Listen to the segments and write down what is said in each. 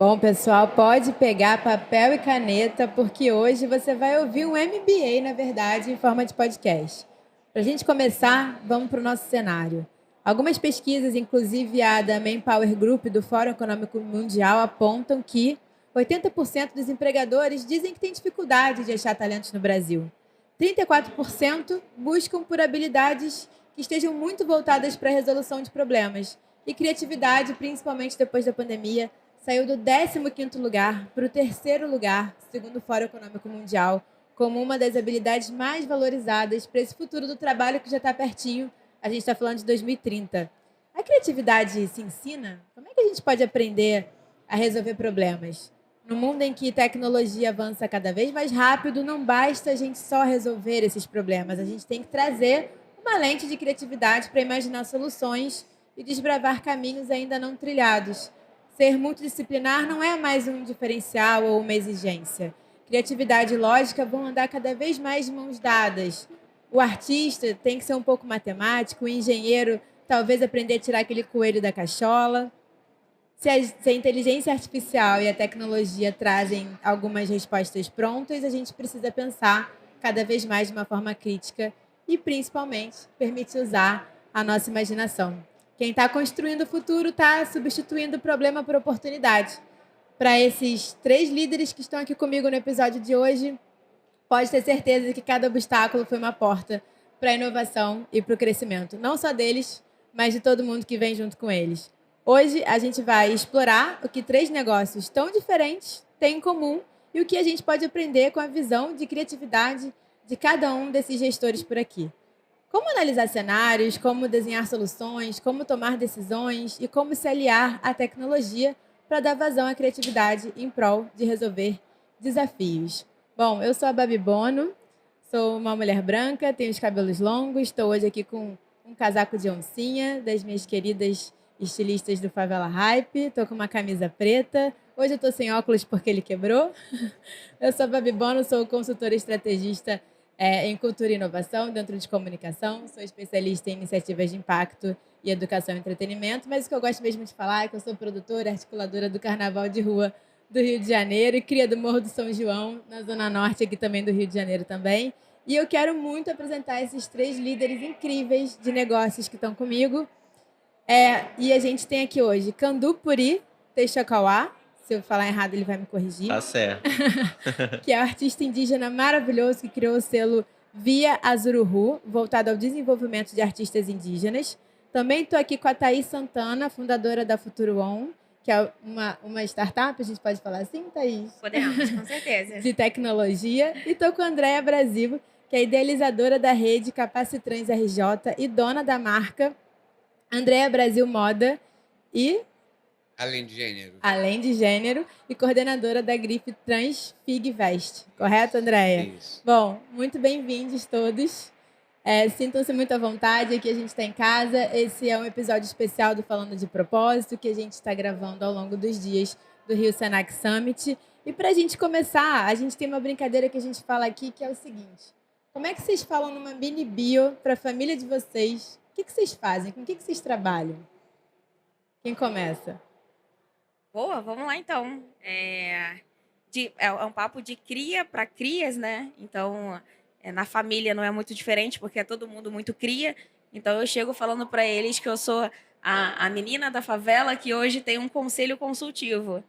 Bom, pessoal, pode pegar papel e caneta, porque hoje você vai ouvir um MBA, na verdade, em forma de podcast. Para a gente começar, vamos para o nosso cenário. Algumas pesquisas, inclusive a da Manpower Group do Fórum Econômico Mundial, apontam que 80% dos empregadores dizem que têm dificuldade de achar talentos no Brasil. 34% buscam por habilidades que estejam muito voltadas para a resolução de problemas. E criatividade, principalmente depois da pandemia, saiu do 15º lugar para o 3º lugar, segundo o Fórum Econômico Mundial, como uma das habilidades mais valorizadas para esse futuro do trabalho que já está pertinho. A gente está falando de 2030. A criatividade se ensina? Como é que a gente pode aprender a resolver problemas? No mundo em que tecnologia avança cada vez mais rápido, não basta a gente só resolver esses problemas. A gente tem que trazer uma lente de criatividade para imaginar soluções e desbravar caminhos ainda não trilhados. Ser multidisciplinar não é mais um diferencial ou uma exigência. Criatividade e lógica vão andar cada vez mais de mãos dadas. O artista tem que ser um pouco matemático, o engenheiro talvez aprender a tirar aquele coelho da cachola. Se a inteligência artificial e a tecnologia trazem algumas respostas prontas, a gente precisa pensar cada vez mais de uma forma crítica e, principalmente, permitir usar a nossa imaginação. Quem está construindo o futuro está substituindo o problema por oportunidade. Para esses 3 líderes que estão aqui comigo no episódio de hoje, pode ter certeza que cada obstáculo foi uma porta para a inovação e para o crescimento, não só deles, mas de todo mundo que vem junto com eles. Hoje a gente vai explorar o que 3 negócios tão diferentes têm em comum e o que a gente pode aprender com a visão de criatividade de cada um desses gestores por aqui. Como analisar cenários, como desenhar soluções, como tomar decisões e como se aliar à tecnologia para dar vazão à criatividade em prol de resolver desafios. Bom, eu sou a Babi Bono, sou uma mulher branca, tenho os cabelos longos, estou hoje aqui com um casaco de oncinha das minhas queridas estilistas do Favela Hype, estou com uma camisa preta, hoje eu estou sem óculos porque ele quebrou. Eu sou a Babi Bono, sou consultora estrategista em cultura e inovação dentro de comunicação, sou especialista em iniciativas de impacto e educação e entretenimento, mas o que eu gosto mesmo de falar é que eu sou produtora, articuladora do Carnaval de Rua do Rio de Janeiro e cria do Morro do São João, na Zona Norte aqui também do Rio de Janeiro também. E eu quero muito apresentar esses 3 líderes incríveis de negócios que estão comigo. E a gente tem aqui hoje Kandu Puri Teixacauá, se eu falar errado ele vai me corrigir. Tá certo. Que é um artista indígena maravilhoso que criou o selo Via Azuruhu, voltado ao desenvolvimento de artistas indígenas. Também estou aqui com a Thaís Santana, fundadora da Futuro On, que é uma startup, a gente pode falar assim, Thaís? Podemos, com certeza. De tecnologia. E estou com a Andréa Brasil, que é idealizadora da rede Capacitrans RJ e dona da marca Andréa Brasil Moda e... Além de gênero e coordenadora da grife Trans Fig Veste. Correto, Andréa? Isso. Bom, muito bem-vindos todos. Sintam-se muito à vontade, aqui a gente está em casa. Esse é um episódio especial do Falando de Propósito, que a gente está gravando ao longo dos dias do Rio Senac Summit. E para a gente começar, a gente tem uma brincadeira que a gente fala aqui, que é o seguinte. Como é que vocês falam numa mini bio para a família de vocês? O que vocês fazem? Com o que vocês trabalham? Quem começa? Boa, vamos lá então. É um papo de cria para crias, né? Então, na família não é muito diferente, porque é todo mundo muito cria. Então, eu chego falando para eles que eu sou a menina da favela que hoje tem um conselho consultivo.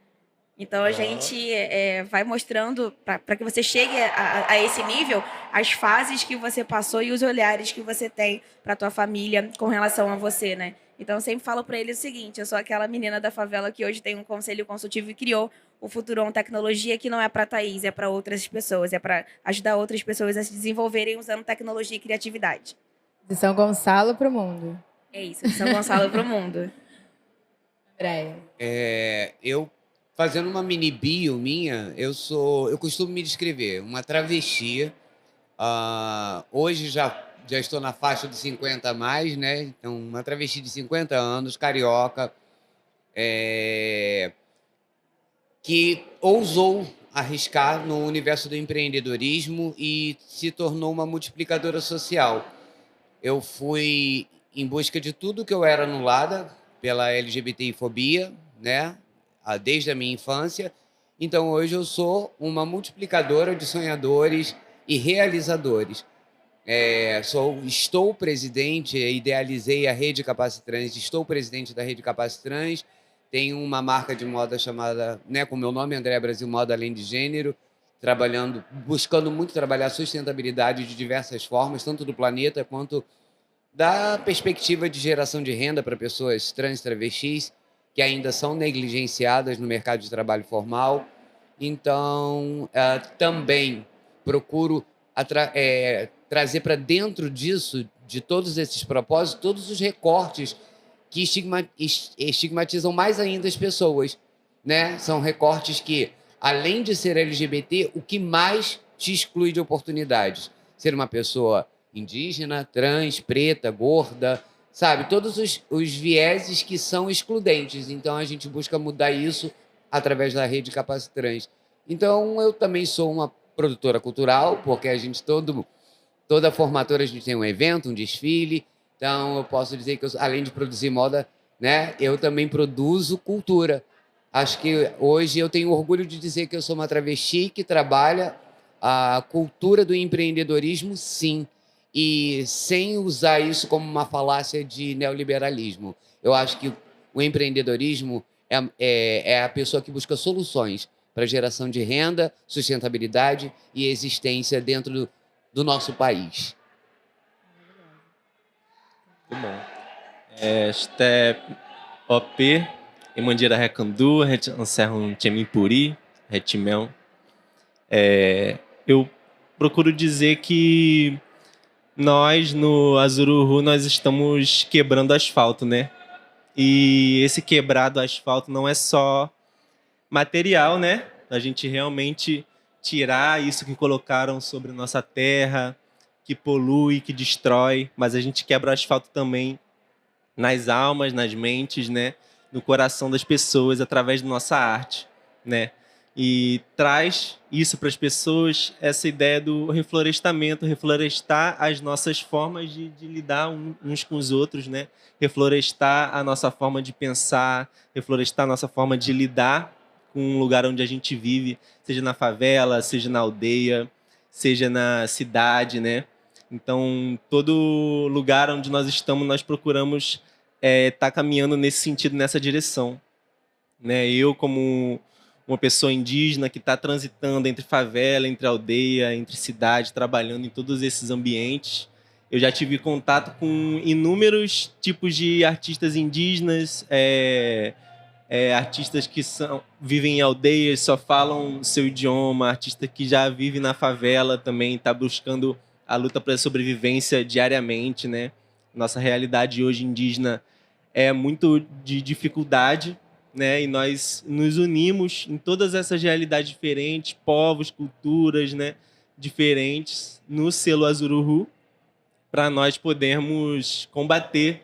Então, a gente vai mostrando, para que você chegue a esse nível, as fases que você passou e os olhares que você tem para a tua família com relação a você, né? Então, eu sempre falo para eles o seguinte, eu sou aquela menina da favela que hoje tem um conselho consultivo e criou o Futuron Tecnologia, que não é para a Thaís, é para outras pessoas, é para ajudar outras pessoas a se desenvolverem usando tecnologia e criatividade. De São Gonçalo para o mundo. É isso, de São Gonçalo para o mundo. Andréa. Eu, fazendo uma mini bio minha, eu costumo me descrever uma travesti. Hoje já estou na faixa de 50 a mais, né? Então, uma travesti de 50 anos, carioca, que ousou arriscar no universo do empreendedorismo e se tornou uma multiplicadora social. Eu fui em busca de tudo que eu era anulada pela LGBTfobia, né? desde a minha infância. Então, hoje eu sou uma multiplicadora de sonhadores e realizadores. Estou presidente, idealizei a Rede Capacitrans, estou presidente da Rede Capacitrans, tenho uma marca de moda chamada, né, com meu nome, André Brasil Moda Além de Gênero, buscando muito trabalhar a sustentabilidade de diversas formas, tanto do planeta quanto da perspectiva de geração de renda para pessoas trans, travestis, que ainda são negligenciadas no mercado de trabalho formal. Então, também procuro trazer para dentro disso, de todos esses propósitos, todos os recortes que estigmatizam mais ainda as pessoas, né? São recortes que, além de ser LGBT, o que mais te exclui de oportunidades? Ser uma pessoa indígena, trans, preta, gorda, sabe? Todos os vieses que são excludentes. Então, a gente busca mudar isso através da Rede Capacitrans. Então, eu também sou uma produtora cultural, porque a gente, toda formatura, a gente tem um evento, um desfile. Então, eu posso dizer que, além de produzir moda, né, eu também produzo cultura. Acho que hoje eu tenho orgulho de dizer que eu sou uma travesti que trabalha a cultura do empreendedorismo, sim, e sem usar isso como uma falácia de neoliberalismo. Eu acho que o empreendedorismo é a pessoa que busca soluções para geração de renda, sustentabilidade e existência dentro do nosso país. Muito bom. Este OP, Emandira Recandu, Anserro Chemimpuri, Retimel. Eu procuro dizer que nós, no Azururu, nós estamos quebrando asfalto, né? E esse quebrado asfalto não é só material, né? A gente realmente tirar isso que colocaram sobre nossa terra, que polui, que destrói, mas a gente quebra o asfalto também nas almas, nas mentes, né? No coração das pessoas através da nossa arte, né? E traz isso para as pessoas, essa ideia do reflorestamento, reflorestar as nossas formas de lidar uns com os outros, né? Reflorestar a nossa forma de pensar, reflorestar a nossa forma de lidar com o lugar onde a gente vive, seja na favela, seja na aldeia, seja na cidade, né? Então, todo lugar onde nós estamos, nós procuramos estar caminhando nesse sentido, nessa direção, né? Eu, como uma pessoa indígena que está transitando entre favela, entre aldeia, entre cidade, trabalhando em todos esses ambientes, eu já tive contato com inúmeros tipos de artistas indígenas, artistas que vivem em aldeias, só falam seu idioma, artista que já vive na favela também, está buscando a luta pela sobrevivência diariamente, né? Nossa realidade hoje indígena é muito de dificuldade, né? E nós nos unimos em todas essas realidades diferentes, povos, culturas, né? Diferentes, no selo Azururu, para nós podermos combater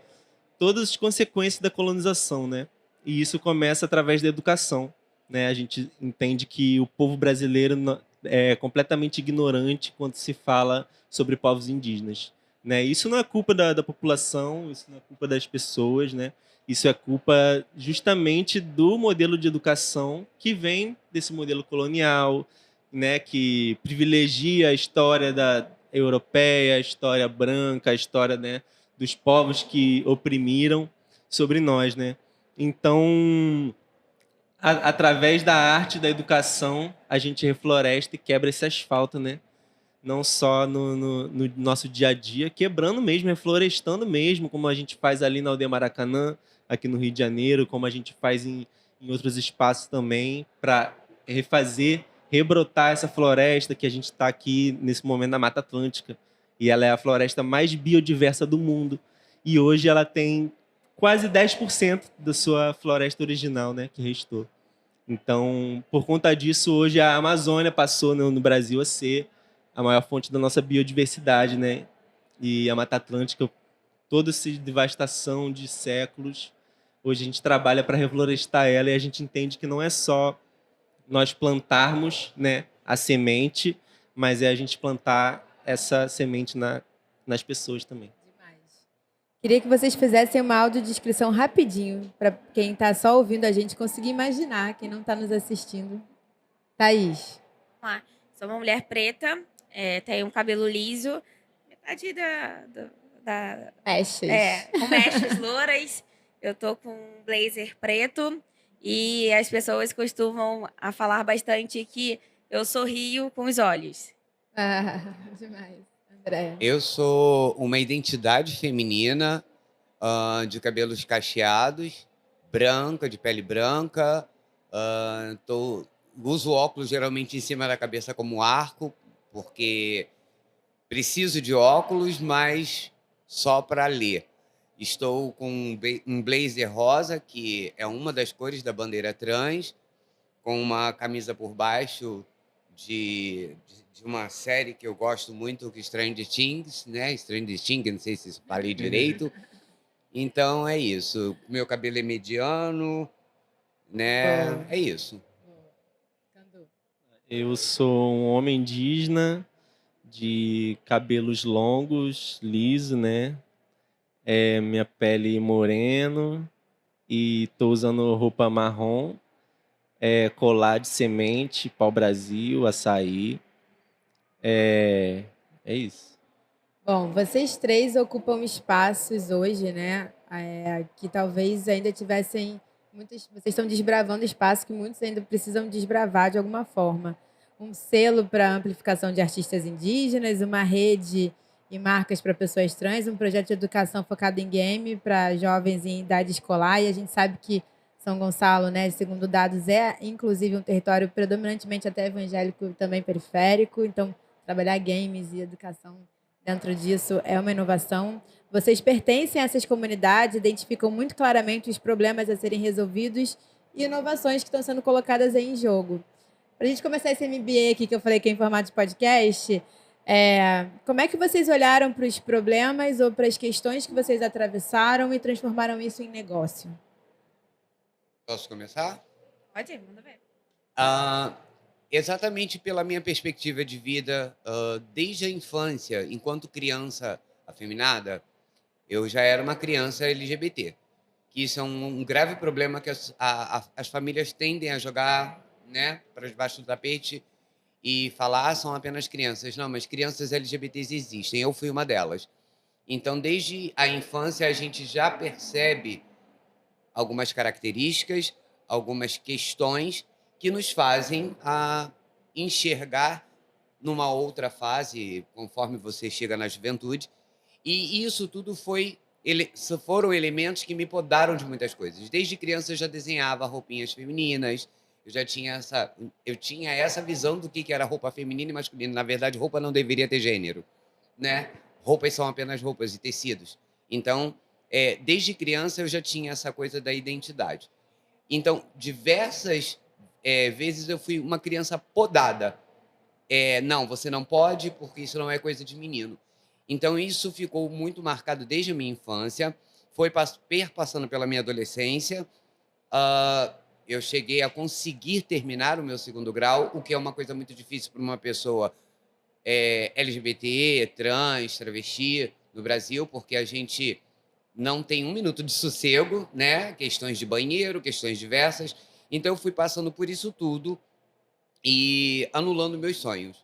todas as consequências da colonização, né? E isso começa através da educação, né? A gente entende que o povo brasileiro é completamente ignorante quando se fala sobre povos indígenas, né? Isso não é culpa da população, isso não é culpa das pessoas, né? Isso é culpa justamente do modelo de educação que vem desse modelo colonial, né? Que privilegia a história europeia, a história branca, a história, né, dos povos que oprimiram sobre nós, né? Então, através da arte, da educação, a gente refloresta e quebra esse asfalto, né? Não só no nosso dia a dia, quebrando mesmo, reflorestando mesmo, como a gente faz ali na Aldeia Maracanã, aqui no Rio de Janeiro, como a gente faz em outros espaços também, para refazer, rebrotar essa floresta que a gente está aqui nesse momento na Mata Atlântica. E ela é a floresta mais biodiversa do mundo. E hoje ela tem quase 10% da sua floresta original, né, que restou. Então, por conta disso, hoje a Amazônia passou no Brasil a ser a maior fonte da nossa biodiversidade, né? E a Mata Atlântica, toda essa devastação de séculos, hoje a gente trabalha para reflorestar ela e a gente entende que não é só nós plantarmos, né, a semente, mas é a gente plantar essa semente nas pessoas também. Demais. Queria que vocês fizessem uma audiodescrição rapidinho, para quem está só ouvindo a gente conseguir imaginar, quem não está nos assistindo. Thaís. Vamos lá. Sou uma mulher preta, tenho um cabelo liso, metade Mechas. com mechas louras. Eu tô com um blazer preto e as pessoas costumam a falar bastante que eu sorrio com os olhos. Ah, demais. André. Eu sou uma identidade feminina, de cabelos cacheados, branca, de pele branca. Uso óculos geralmente em cima da cabeça como arco, porque preciso de óculos, mas só para ler. Estou com um blazer rosa, que é uma das cores da bandeira trans, com uma camisa por baixo de uma série que eu gosto muito, que é Stranger Things, né? Stranger Things, não sei se falei direito. Então é isso. Meu cabelo é mediano, né? Boa. É isso. Candu. Eu sou um homem indígena de cabelos longos, liso, né? Minha pele moreno e tô usando roupa marrom, colar de semente, pau-brasil, açaí. É isso. Bom, vocês três ocupam espaços hoje, né? Que talvez ainda tivessem muitos. Vocês estão desbravando espaços que muitos ainda precisam desbravar de alguma forma. Um selo para amplificação de artistas indígenas, uma rede e marcas para pessoas trans, um projeto de educação focado em game para jovens em idade escolar. E a gente sabe que São Gonçalo, né, segundo dados, é inclusive um território predominantemente até evangélico, também periférico. Então, trabalhar games e educação dentro disso é uma inovação. Vocês pertencem a essas comunidades, identificam muito claramente os problemas a serem resolvidos e inovações que estão sendo colocadas aí em jogo. Para a gente começar esse MBA aqui, que eu falei que é em formato de podcast, como é que vocês olharam para os problemas ou para as questões que vocês atravessaram e transformaram isso em negócio? Posso começar? Pode ir, manda ver. Exatamente pela minha perspectiva de vida, desde a infância, enquanto criança afeminada, eu já era uma criança LGBT. Que isso é um grave problema que as famílias tendem a jogar, né, para debaixo do tapete e falar, são apenas crianças. Não, mas crianças LGBTs existem, eu fui uma delas. Então, desde a infância, a gente já percebe algumas características, algumas questões que nos fazem enxergar numa outra fase, conforme você chega na juventude. E isso tudo foram elementos que me podaram de muitas coisas. Desde criança eu já desenhava roupinhas femininas, eu tinha essa visão do que era roupa feminina e masculina. Na verdade, roupa não deveria ter gênero, né? Roupas são apenas roupas e tecidos. Então, desde criança eu já tinha essa coisa da identidade. Então, diversas vezes eu fui uma criança podada. Não, você não pode, porque isso não é coisa de menino. Então, isso ficou muito marcado desde a minha infância, foi perpassando pela minha adolescência. Eu cheguei a conseguir terminar o meu segundo grau, o que é uma coisa muito difícil para uma pessoa LGBT, trans, travesti no Brasil, porque a gente não tem um minuto de sossego, né? Questões de banheiro, questões diversas. Então, eu fui passando por isso tudo e anulando meus sonhos.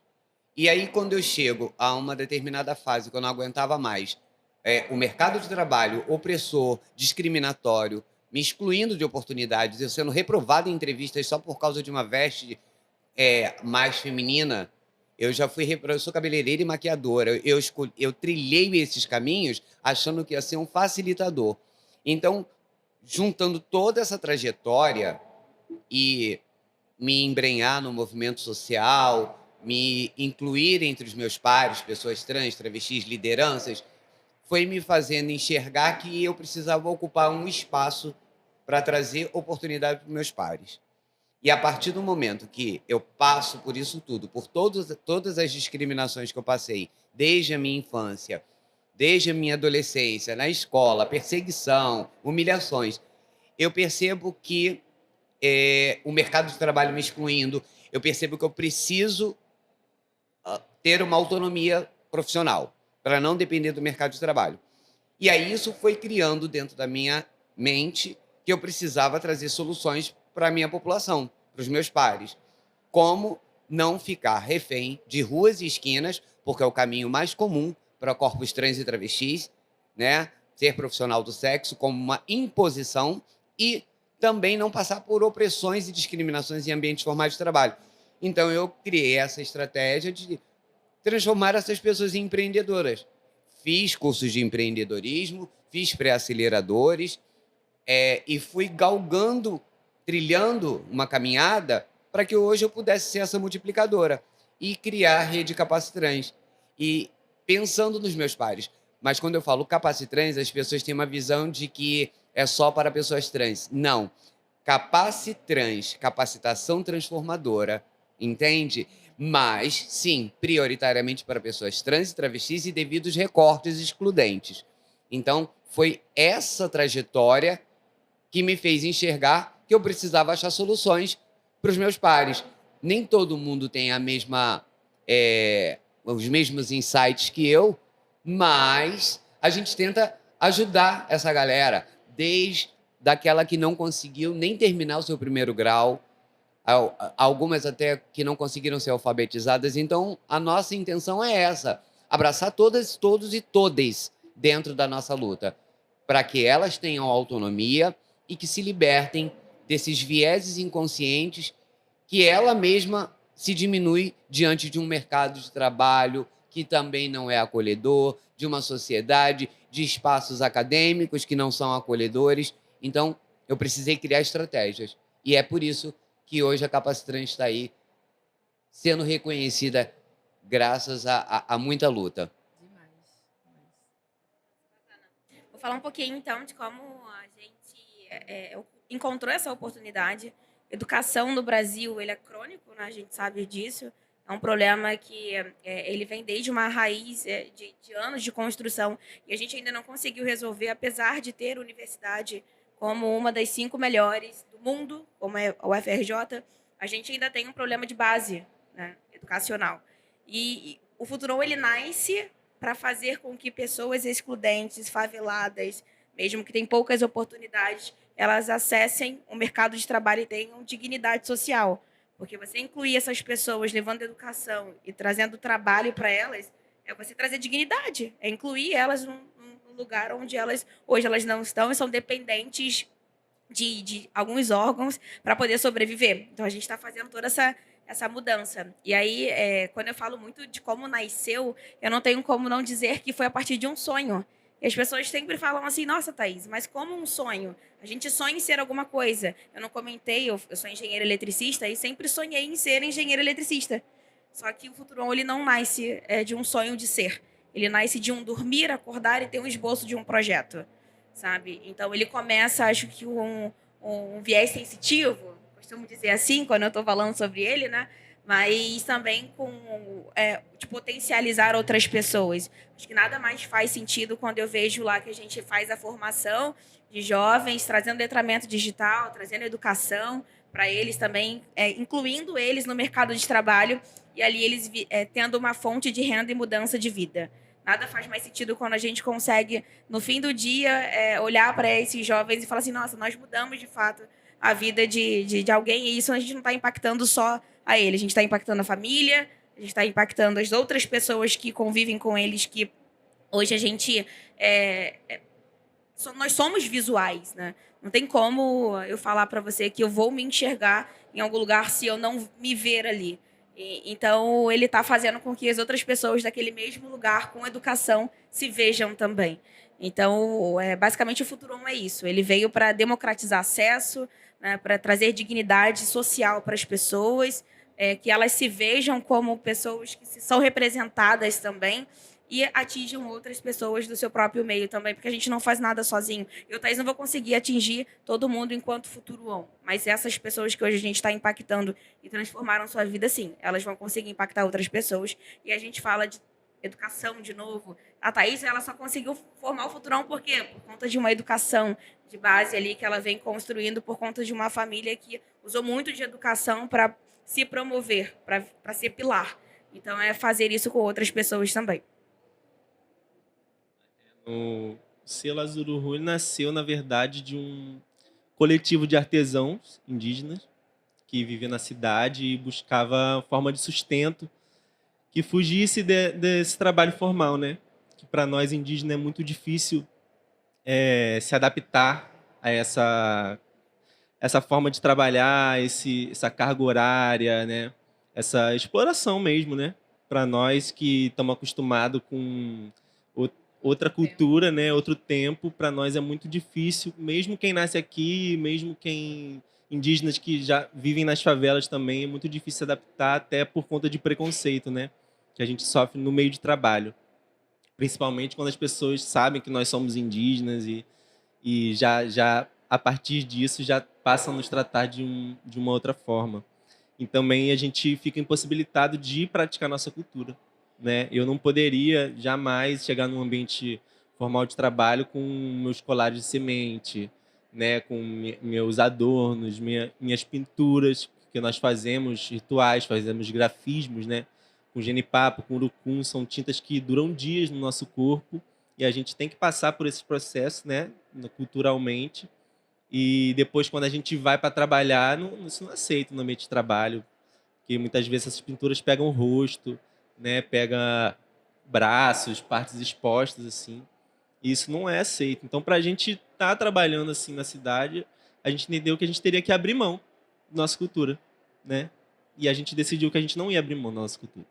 E aí, quando eu chego a uma determinada fase que eu não aguentava mais, o mercado de trabalho opressor, discriminatório, me excluindo de oportunidades, eu sendo reprovado em entrevistas só por causa de uma veste mais feminina, eu sou cabeleireira e maquiadora, eu trilhei esses caminhos achando que ia ser um facilitador. Então, juntando toda essa trajetória e me embrenhar no movimento social, me incluir entre os meus pares, pessoas trans, travestis, lideranças, foi me fazendo enxergar que eu precisava ocupar um espaço para trazer oportunidade para os meus pares. E a partir do momento que eu passo por isso tudo, por todas as discriminações que eu passei, desde a minha infância, desde a minha adolescência, na escola, perseguição, humilhações, eu percebo que o mercado de trabalho me excluindo, eu percebo que eu preciso ter uma autonomia profissional para não depender do mercado de trabalho. E aí isso foi criando dentro da minha mente que eu precisava trazer soluções para a minha população, para os meus pares. Como não ficar refém de ruas e esquinas, porque é o caminho mais comum para corpos trans e travestis, né? Ser profissional do sexo como uma imposição e também não passar por opressões e discriminações em ambientes formais de trabalho. Então eu criei essa estratégia de transformar essas pessoas em empreendedoras. Fiz cursos de empreendedorismo, fiz pré-aceleradores, e fui galgando, trilhando uma caminhada para que hoje eu pudesse ser essa multiplicadora e criar a rede Capacitrans. E pensando nos meus pares. Mas quando eu falo Capacitrans, as pessoas têm uma visão de que é só para pessoas trans. Não. Capacitrans, capacitação transformadora, entende? Mas, sim, prioritariamente para pessoas trans e travestis e devidos recortes excludentes. Então, foi essa trajetória que me fez enxergar que eu precisava achar soluções para os meus pares. Nem todo mundo tem os mesmos insights que eu, mas a gente tenta ajudar essa galera, desde daquela que não conseguiu nem terminar o seu primeiro grau, algumas até que não conseguiram ser alfabetizadas. Então, a nossa intenção é essa, abraçar todas, todos e todes dentro da nossa luta, para que elas tenham autonomia e que se libertem desses vieses inconscientes que ela mesma se diminui diante de um mercado de trabalho que também não é acolhedor, de uma sociedade, de espaços acadêmicos que não são acolhedores. Então, eu precisei criar estratégias. E é por isso que hoje a Capacitrans está aí sendo reconhecida graças a muita luta. Demais. Vou falar um pouquinho, então, de como a gente encontrou essa oportunidade. Educação no Brasil, ele é crônico, né? A gente sabe disso. É um problema que ele vem desde uma raiz de anos de construção e a gente ainda não conseguiu resolver, apesar de ter universidade como uma das 5 melhores do mundo, como é a UFRJ, a gente ainda tem um problema de base, né, educacional. E o Futuron, ele nasce para fazer com que pessoas excludentes, faveladas, mesmo que tenham poucas oportunidades, elas acessem o mercado de trabalho e tenham dignidade social. Porque você incluir essas pessoas levando educação e trazendo trabalho para elas, é você trazer dignidade, é incluir elas num lugar onde hoje elas não estão e são dependentes de alguns órgãos para poder sobreviver. Então, a gente está fazendo toda essa mudança. E aí, quando eu falo muito de como nasceu, eu não tenho como não dizer que foi a partir de um sonho. E as pessoas sempre falam assim, nossa, Thaís, mas como um sonho? A gente sonha em ser alguma coisa. Eu não comentei, eu sou engenheira eletricista e sempre sonhei em ser engenheira eletricista. Só que o Futuron, ele não nasce de um sonho de ser. Ele nasce de um dormir, acordar e ter um esboço de um projeto, sabe? Então, ele começa, acho que um viés sensitivo, costumo dizer assim, quando eu estou falando sobre ele, né? Mas também de potencializar outras pessoas. Acho que nada mais faz sentido quando eu vejo lá que a gente faz a formação de jovens, trazendo letramento digital, trazendo educação para eles também, incluindo eles no mercado de trabalho e ali eles tendo uma fonte de renda e mudança de vida. Nada faz mais sentido quando a gente consegue, no fim do dia, olhar para esses jovens e falar assim, nossa, nós mudamos de fato a vida de alguém e isso a gente não está impactando só a ele, a gente está impactando a família, a gente está impactando as outras pessoas que convivem com eles, que hoje a gente... nós somos visuais, né? Não tem como eu falar para você que eu vou me enxergar em algum lugar se eu não me ver ali. Então, ele está fazendo com que as outras pessoas daquele mesmo lugar, com educação, se vejam também. Então, basicamente, o Futuron é isso. Ele veio para democratizar acesso, né, para trazer dignidade social para as pessoas, que elas se vejam como pessoas que são representadas também e atinjam outras pessoas do seu próprio meio também, porque a gente não faz nada sozinho. Eu, Thaís, não vou conseguir atingir todo mundo enquanto Futuron, mas essas pessoas que hoje a gente está impactando e transformaram sua vida, sim, elas vão conseguir impactar outras pessoas. E a gente fala de educação de novo. A Thaís, ela só conseguiu formar o Futuron por quê? Por conta de uma educação de base ali que ela vem construindo, por conta de uma família que usou muito de educação para se promover, para ser pilar. Então, é fazer isso com outras pessoas também. O selo Azururu nasceu, na verdade, de um coletivo de artesãos indígenas que vivia na cidade e buscava forma de sustento que fugisse desse trabalho formal, né? Que para nós indígenas é muito difícil se adaptar a essa forma de trabalhar, essa carga horária, né? Essa exploração mesmo, né? Para nós que estamos acostumados com outra cultura, né? Outro tempo, para nós é muito difícil, mesmo quem nasce aqui, mesmo quem indígenas que já vivem nas favelas também, é muito difícil se adaptar até por conta de preconceito, né? Que a gente sofre no meio de trabalho, principalmente quando as pessoas sabem que nós somos indígenas e já a partir disso já passam a nos tratar de uma outra forma. E também a gente fica impossibilitado de praticar nossa cultura, né? Eu não poderia jamais chegar num ambiente formal de trabalho com meus colares de semente, né? Com meus adornos, minhas pinturas, que nós fazemos rituais, fazemos grafismos, né? Com genipapo, com urucum, são tintas que duram dias no nosso corpo e a gente tem que passar por esse processo, né? Culturalmente. E depois, quando a gente vai para trabalhar, isso não é aceito no ambiente de trabalho, porque muitas vezes essas pinturas pegam o rosto, né? Pega braços, partes expostas, assim. E isso não é aceito. Então, para a gente estar trabalhando assim na cidade, a gente entendeu que a gente teria que abrir mão da nossa cultura, né? E a gente decidiu que a gente não ia abrir mão da nossa cultura.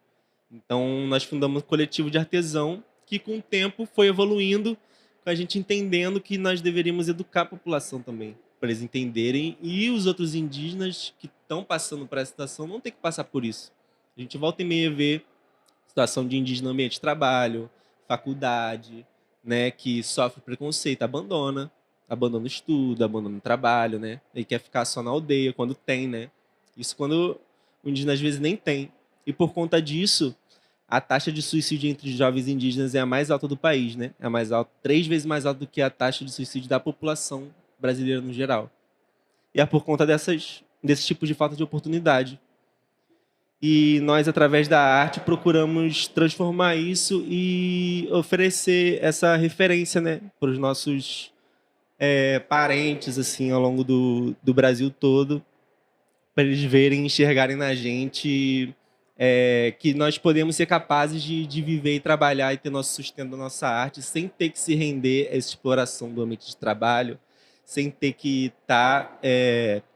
Então, nós fundamos um coletivo de artesão que, com o tempo, foi evoluindo, com a gente entendendo que nós deveríamos educar a população também, para eles entenderem, e os outros indígenas que estão passando por essa situação não tem que passar por isso. A gente volta e meia vê situação de indígena no ambiente de trabalho, faculdade, né, que sofre preconceito, abandona o estudo, abandona o trabalho, né, e quer ficar só na aldeia quando tem, né. Isso quando o indígena às vezes nem tem. E por conta disso, a taxa de suicídio entre jovens indígenas é a mais alta do país, né? É a mais alta, 3 vezes mais alta do que a taxa de suicídio da população brasileira no geral. E é por conta desse tipo de falta de oportunidade. E nós, através da arte, procuramos transformar isso e oferecer essa referência, né, para os nossos parentes, assim, ao longo do Brasil todo, para eles verem, enxergarem na gente que nós podemos ser capazes de viver e trabalhar e ter nosso sustento da nossa arte sem ter que se render a essa exploração do ambiente de trabalho, sem ter que estar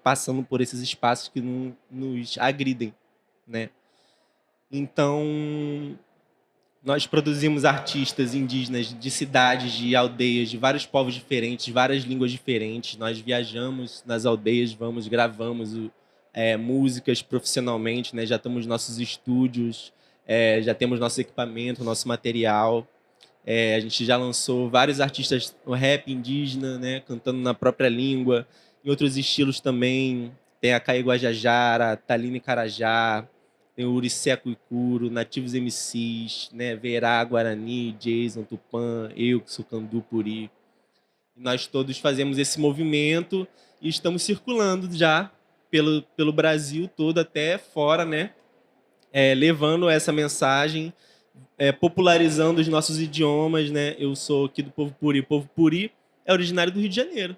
passando por esses espaços que nos agridem, né? Então, nós produzimos artistas indígenas de cidades, de aldeias, de vários povos diferentes, várias línguas diferentes. Nós viajamos nas aldeias, gravamos músicas profissionalmente, né? Já temos nossos estúdios, já temos nosso equipamento, nosso material. A gente já lançou vários artistas no rap indígena, né? Cantando na própria língua, em outros estilos também. Tem a Caí Guajajara, Taline Carajá, tem o Uricé Cuicuro, Nativos MCs, né? Verá, Guarani, Jason, Tupã, eu, que sou Candu Puri. E nós todos fazemos esse movimento e estamos circulando já pelo Brasil todo, até fora, né? Levando essa mensagem, popularizando os nossos idiomas, né? Eu sou aqui do povo Puri. O povo Puri é originário do Rio de Janeiro.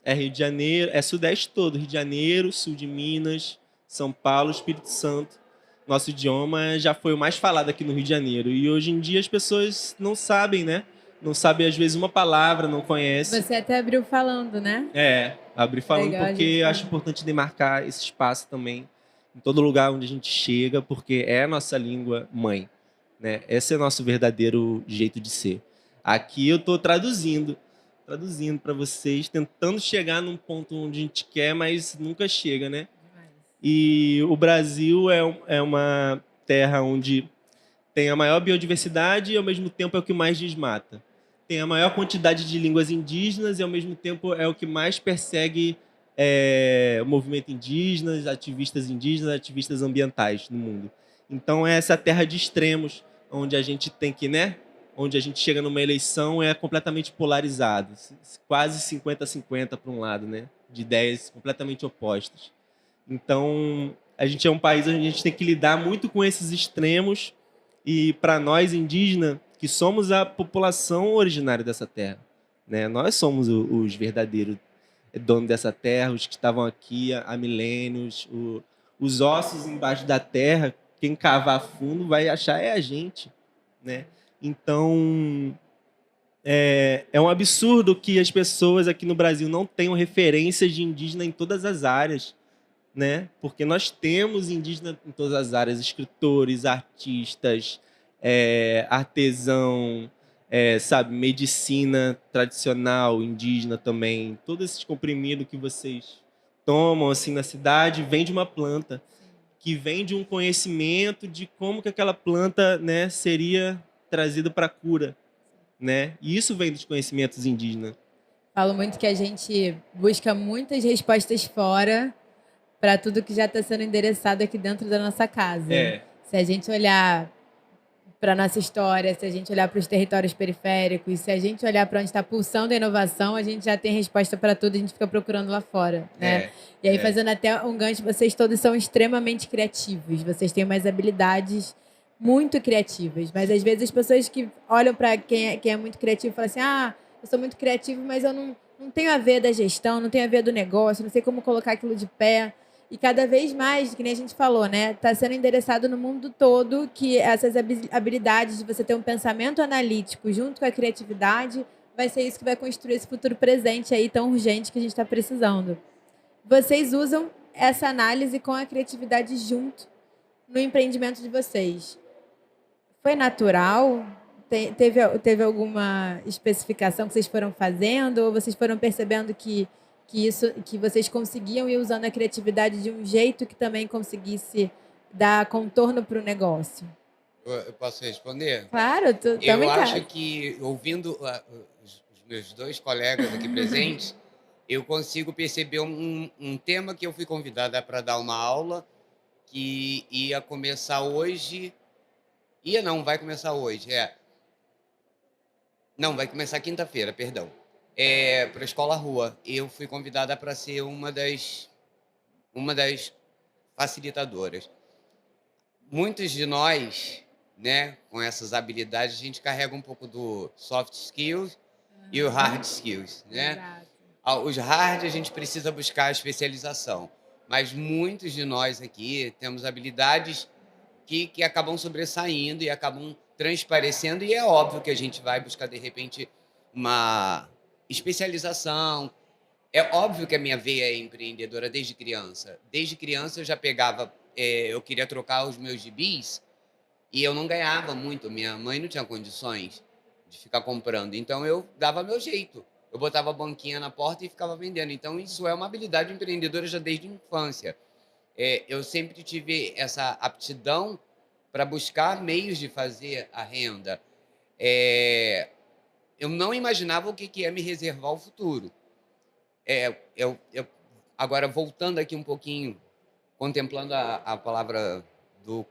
Rio de Janeiro, Sudeste todo, Rio de Janeiro, Sul de Minas, São Paulo, Espírito Santo. Nosso idioma já foi o mais falado aqui no Rio de Janeiro. E hoje em dia as pessoas não sabem, né? Não sabem, às vezes, uma palavra, não conhecem. Você até abriu falando, né? Abri falando. Legal, porque acho importante demarcar esse espaço também em todo lugar onde a gente chega, porque é a nossa língua mãe, né? Esse é o nosso verdadeiro jeito de ser. Aqui eu estou traduzindo para vocês, tentando chegar num ponto onde a gente quer, mas nunca chega, né? E o Brasil é uma terra onde tem a maior biodiversidade e, ao mesmo tempo, é o que mais desmata. Tem a maior quantidade de línguas indígenas e, ao mesmo tempo, é o que mais persegue o movimento indígena, ativistas ambientais no mundo. Então, é essa terra de extremos, onde a gente tem que, né? Onde a gente chega numa eleição é completamente polarizado. Quase 50-50 para um lado, né? De ideias completamente opostas. Então, a gente é um país onde a gente tem que lidar muito com esses extremos e, para nós, indígenas, que somos a população originária dessa terra, né? Nós somos os verdadeiros donos dessa terra, os que estavam aqui há milênios, os ossos embaixo da terra, quem cavar fundo vai achar é a gente, né? Então, é um absurdo que as pessoas aqui no Brasil não tenham referências de indígena em todas as áreas, né? Porque nós temos indígena em todas as áreas, escritores, artistas, artesão, sabe, medicina tradicional, indígena também. Todo esse comprimido que vocês tomam assim na cidade vem de uma planta, que vem de um conhecimento de como que aquela planta, né, seria trazida para a cura, né? E isso vem dos conhecimentos indígenas. Falo muito que a gente busca muitas respostas fora para tudo que já está sendo endereçado aqui dentro da nossa casa. Se a gente olhar para a nossa história, se a gente olhar para os territórios periféricos, se a gente olhar para onde está pulsando a inovação, a gente já tem resposta para tudo, a gente fica procurando lá fora, né? E aí, fazendo até um gancho, vocês todos são extremamente criativos, vocês têm umas habilidades muito criativas, mas às vezes as pessoas que olham para quem é muito criativo falam assim, eu sou muito criativo, mas eu não tenho a ver da gestão, não tenho a ver do negócio, não sei como colocar aquilo de pé. E cada vez mais, que nem a gente falou, né? Está sendo endereçado no mundo todo que essas habilidades de você ter um pensamento analítico junto com a criatividade vai ser isso que vai construir esse futuro presente aí tão urgente que a gente está precisando. Vocês usam essa análise com a criatividade junto no empreendimento de vocês. Foi natural? Teve alguma especificação que vocês foram fazendo? Ou vocês foram percebendo que vocês conseguiam ir usando a criatividade de um jeito que também conseguisse dar contorno para o negócio? Eu posso responder? Claro, Eu acho que, ouvindo os meus dois colegas aqui presentes, eu consigo perceber um tema que eu fui convidada para dar uma aula, que ia começar hoje. Vai começar hoje. Não, vai começar quinta-feira, perdão. Para a Escola Rua. Eu fui convidada para ser uma das facilitadoras. Muitos de nós, né, com essas habilidades, a gente carrega um pouco do soft skills e o hard skills, né? Exato. Os hard a gente precisa buscar a especialização, mas muitos de nós aqui temos habilidades que acabam sobressaindo e acabam transparecendo, e é óbvio que a gente vai buscar, de repente, uma especialização. É óbvio que a minha veia é empreendedora desde criança. Desde criança eu já pegava, eu queria trocar os meus gibis e eu não ganhava muito. Minha mãe não tinha condições de ficar comprando, então eu dava meu jeito. Eu botava a banquinha na porta e ficava vendendo. Então isso é uma habilidade empreendedora já desde a infância. Eu sempre tive essa aptidão para buscar meios de fazer a renda. Eu não imaginava o que ia me reservar o futuro. Agora, voltando aqui um pouquinho, contemplando a palavra do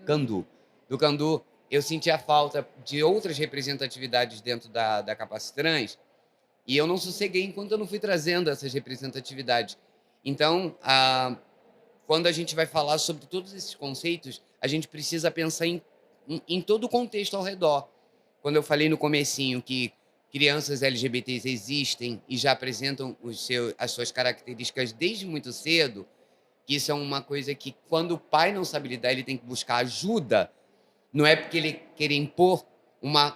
Candu. Do Candu, eu senti a falta de outras representatividades dentro da Capacitrans, e eu não sosseguei enquanto eu não fui trazendo essas representatividades. Então, quando a gente vai falar sobre todos esses conceitos, a gente precisa pensar em todo o contexto ao redor. Quando eu falei no comecinho que crianças LGBTs existem e já apresentam as suas características desde muito cedo, que isso é uma coisa que, quando o pai não sabe lidar, ele tem que buscar ajuda. Não é porque ele quer impor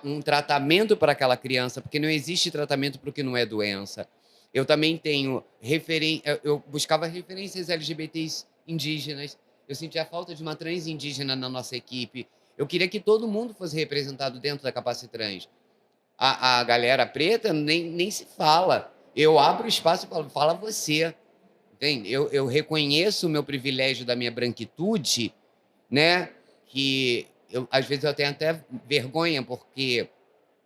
um tratamento para aquela criança, porque não existe tratamento para o que não é doença. Eu também tenho eu buscava referências LGBTs indígenas. Eu sentia a falta de uma trans indígena na nossa equipe. Eu queria que todo mundo fosse representado dentro da Capacitrans. A galera preta nem se fala. Eu abro espaço e falo, fala você. Entende? Eu reconheço o meu privilégio da minha branquitude, né? Que às vezes eu tenho até vergonha, porque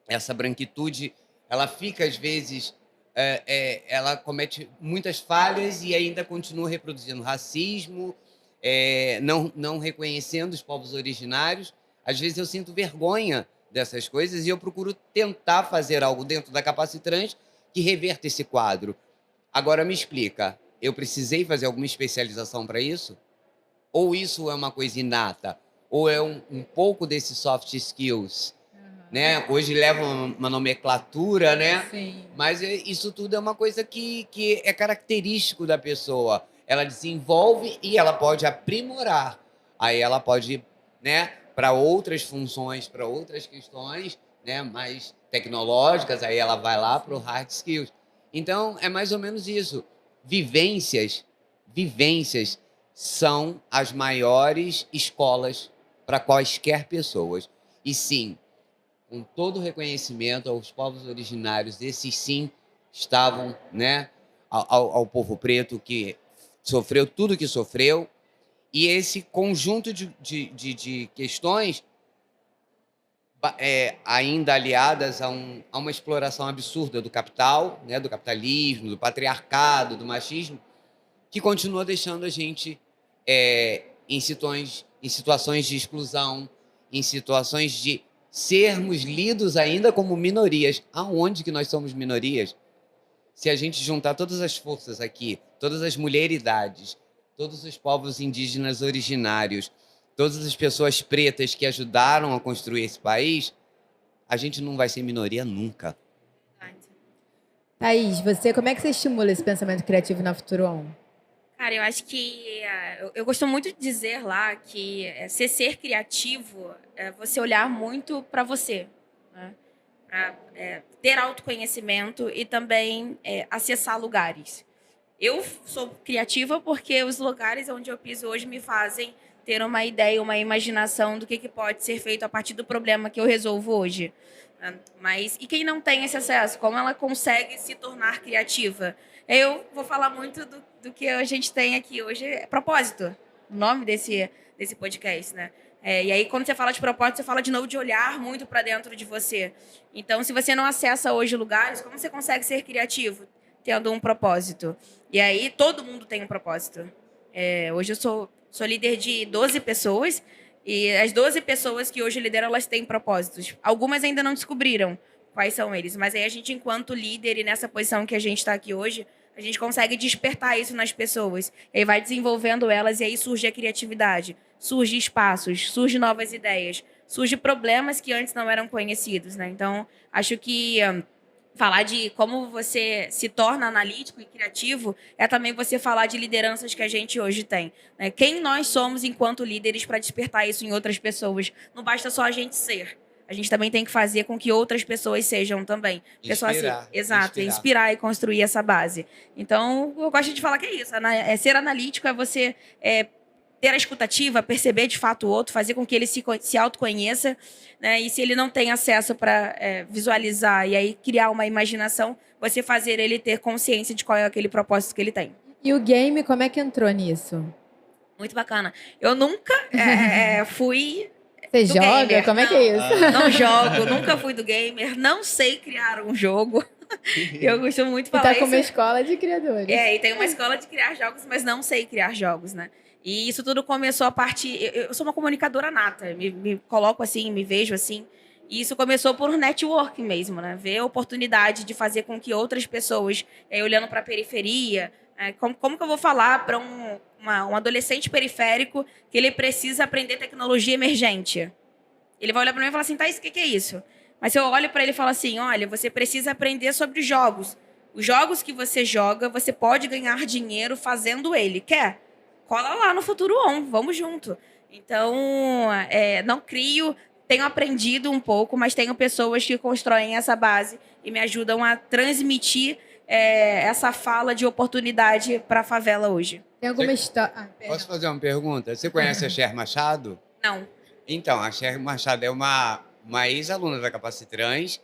essa branquitude, ela fica, às vezes, ela comete muitas falhas e ainda continua reproduzindo racismo, não reconhecendo os povos originários. Às vezes eu sinto vergonha dessas coisas e eu procuro tentar fazer algo dentro da Capacitrans que reverta esse quadro. Agora me explica, eu precisei fazer alguma especialização para isso? Ou isso é uma coisa inata? Ou é um pouco desses soft skills, né? Hoje leva uma nomenclatura, né? Sim. Mas isso tudo é uma coisa que é característico da pessoa. Ela desenvolve e ela pode aprimorar. Aí ela pode, né, para outras funções, para outras questões, né, mais tecnológicas, aí ela vai lá para o hard skills. Então, é mais ou menos isso. Vivências são as maiores escolas para quaisquer pessoas. E sim, com todo o reconhecimento aos povos originários, esses sim estavam, né, ao povo preto que sofreu tudo que sofreu, e esse conjunto de questões ainda aliadas a uma exploração absurda do capital, né, do capitalismo, do patriarcado, do machismo, que continua deixando a gente em situações de exclusão, em situações de sermos lidos ainda como minorias. Aonde que nós somos minorias? Se a gente juntar todas as forças aqui, todas as mulheridades, todos os povos indígenas originários, todas as pessoas pretas que ajudaram a construir esse país, a gente não vai ser minoria nunca. Thaís, como é que você estimula esse pensamento criativo na Futuro On? Cara, eu acho que eu gosto muito de dizer lá que ser criativo é você olhar muito para você, né? Para ter autoconhecimento e também acessar lugares. Eu sou criativa porque os lugares onde eu piso hoje me fazem ter uma ideia, uma imaginação do que pode ser feito a partir do problema que eu resolvo hoje. Mas e quem não tem esse acesso? Como ela consegue se tornar criativa? Eu vou falar muito do que a gente tem aqui hoje, é propósito, o nome desse podcast, né? E aí, quando você fala de propósito, você fala de novo de olhar muito para dentro de você. Então, se você não acessa hoje lugares, como você consegue ser criativo? Tendo um propósito. E aí, todo mundo tem um propósito. Hoje eu sou líder de 12 pessoas, e as 12 pessoas que hoje lideram, elas têm propósitos. Algumas ainda não descobriram quais são eles, mas aí a gente, enquanto líder e nessa posição que a gente está aqui hoje, a gente consegue despertar isso nas pessoas. E aí vai desenvolvendo elas, e aí surge a criatividade, surge espaços, surge novas ideias, surge problemas que antes não eram conhecidos, né? Então, acho que falar de como você se torna analítico e criativo é também você falar de lideranças que a gente hoje tem, né? Quem nós somos enquanto líderes para despertar isso em outras pessoas. Não basta só a gente ser. A gente também tem que fazer com que outras pessoas sejam também. Inspirar. Exato, inspirar e construir essa base. Então, eu gosto de falar que é isso. Ser analítico é você ter a escutativa, perceber de fato o outro, fazer com que ele se autoconheça, né? E se ele não tem acesso para visualizar e aí criar uma imaginação, você fazer ele ter consciência de qual é aquele propósito que ele tem. E o game, como é que entrou nisso? Muito bacana. Eu nunca fui Você do joga? gamer. Como é que é isso? Não jogo, nunca fui do gamer, não sei criar um jogo. Eu costumo muito E falar tá isso. com uma escola de criadores. E tem uma escola de criar jogos, mas não sei criar jogos, né? E isso tudo começou a partir... Eu sou uma comunicadora nata, me coloco assim, me vejo assim. E isso começou por network mesmo, né? Ver a oportunidade de fazer com que outras pessoas, olhando para a periferia, como que eu vou falar para um adolescente periférico que ele precisa aprender tecnologia emergente? Ele vai olhar para mim e falar assim, Thaís, o que é isso? Mas se eu olho para ele e falo assim, olha, você precisa aprender sobre jogos. Os jogos que você joga, você pode ganhar dinheiro fazendo ele. Quer? Cola lá no Futuro On, vamos junto. Então, não crio, tenho aprendido um pouco, mas tenho pessoas que constroem essa base e me ajudam a transmitir essa fala de oportunidade para a favela hoje. Tem alguma história... Posso fazer uma pergunta? Você conhece a Cher Machado? Não. Então, a Cher Machado é uma ex-aluna da Capacitrans,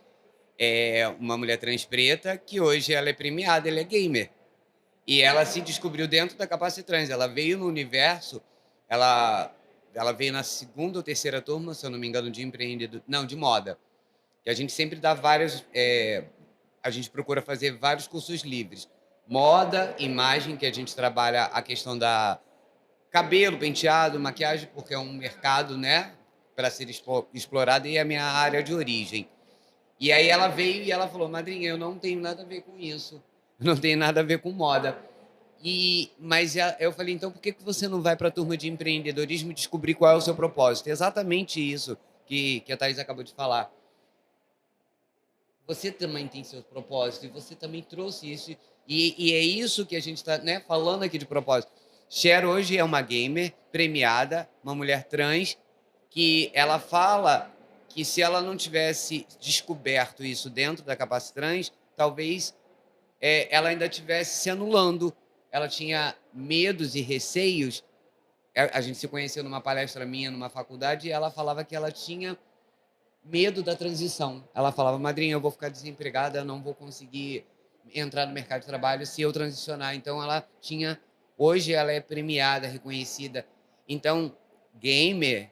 é uma mulher trans preta que hoje ela é premiada, ela é gamer. E ela se descobriu dentro da Capacitrans. Ela veio no universo, ela veio na segunda ou terceira turma, se eu não me engano, de empreendedor, não, de moda. E a gente sempre dá vários, a gente procura fazer vários cursos livres. Moda, imagem, que a gente trabalha a questão da cabelo, penteado, maquiagem, porque é um mercado, né, para ser explorado, e é a minha área de origem. E aí ela veio e ela falou, madrinha, eu não tenho nada a ver com isso. Não tem nada a ver com moda. Mas eu falei, então por que você não vai para a turma de empreendedorismo e descobrir qual é o seu propósito? Exatamente isso que a Thaís acabou de falar. você também tem seu propósito e você também trouxe isso. E é isso que a gente está, né, falando aqui de propósito. Cher hoje é uma gamer premiada, uma mulher trans, que ela fala que se ela não tivesse descoberto isso dentro da Capaci Trans, talvez ela ainda estivesse se anulando. Ela tinha medos e receios. A gente se conheceu numa palestra minha, numa faculdade, e ela falava que ela tinha medo da transição. Ela falava, madrinha, eu vou ficar desempregada, eu não vou conseguir entrar no mercado de trabalho se eu transicionar. Então, ela tinha... Hoje, ela é premiada, reconhecida. Então, gamer